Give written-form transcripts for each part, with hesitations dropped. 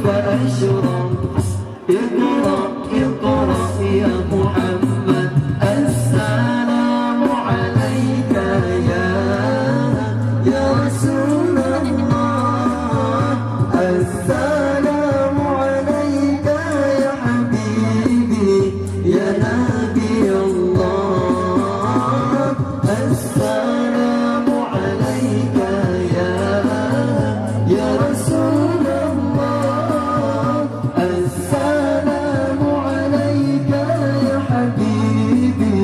فأشرق اقرأ اقرأ يا محمد السلام عليك يا رسول الله السلام عليك يا حبيبي يا نبي الله السلام عليك يا رسول الله السلام عليك يا حبيبي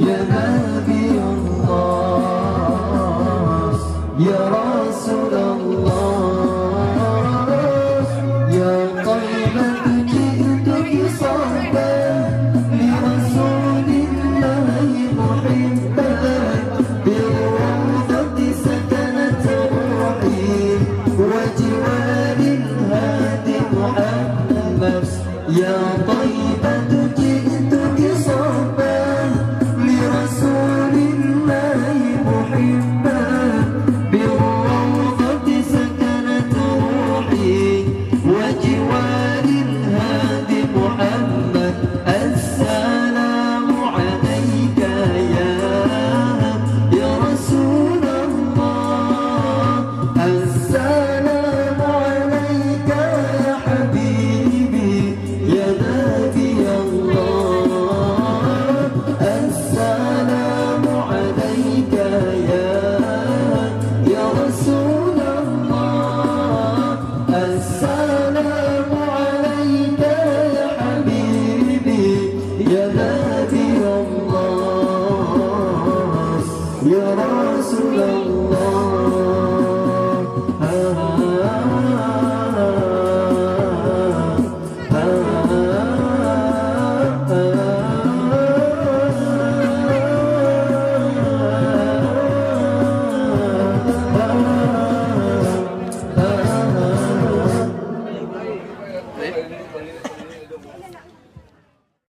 يا نبي الله يا رسول الله يا طيبة جئتك صحبا لرسول الله محبا بالروضة سكنت روحي وجوار الهادي محمد يا طيبة جئتك صحبا لرسول الله محبا بالروضة سكنت روحي وجوار الهادي محمد السلام عليك يا رسول الله السلام عليك يا حبيبي يا نبي الله السلام عليك يا رسول الله السلام عليك يا حبيبي يا نبي الله يا رسول الله